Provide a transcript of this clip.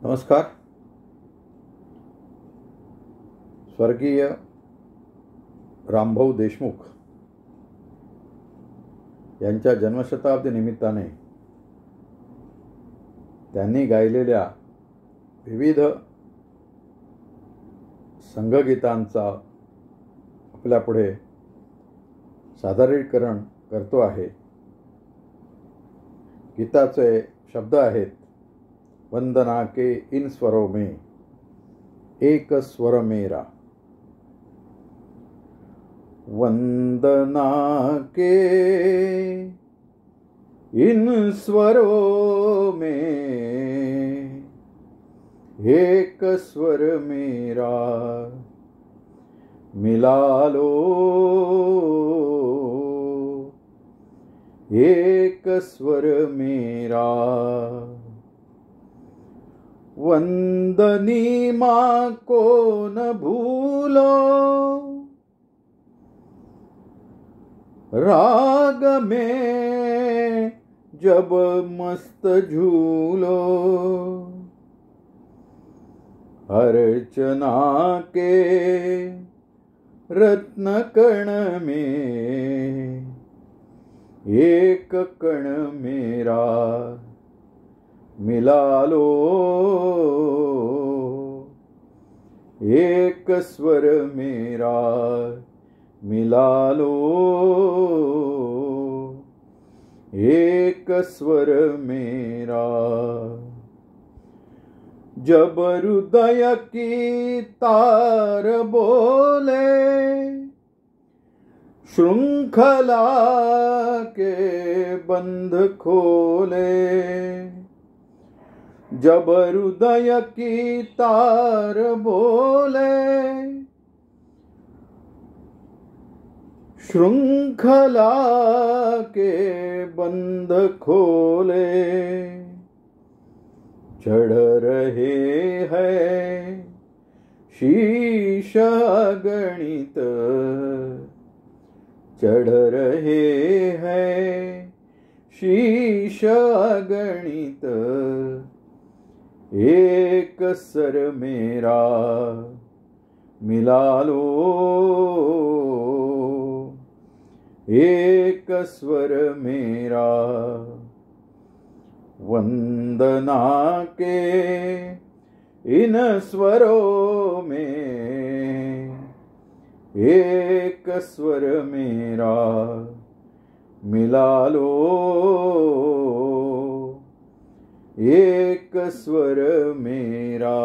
नमस्कार. स्वर्गीय रामभाऊ देशमुख यांच्या जन्मशताब्दी निमित्ताने त्यांनी गायलेल्या विविध संघगीतांचा आपल्यापुढे सादरीकरण करतो आहे. गीताचे शब्द आहेत, वंदना के इन स्वरों में एक स्वर मेरा. वंदना के इन स्वरों में एक स्वर मेरा. मिला लो एक स्वर मेरा. वंदनी माँ को न भूलो, राग में जब मस्त झूलो. अर्चना के रत्न कण में एक कण मेरा. मिला लो एक स्वर मेरा. मिला लो एक स्वर मेरा. जब हृदय की तार बोले, श्रृंखला के बंध खोले. जब हृदय की तार बोले, श्रृंखला के बंध खोले. चढ़ रहे हैं शीश अगणित, चढ़ रहे हैं शीश अगणित. एक सर मेरा. मिला लो एक स्वर मेरा. वंदना के इन स्वरों में एक स्वर मेरा. मिला लो एक स्वर मेरा.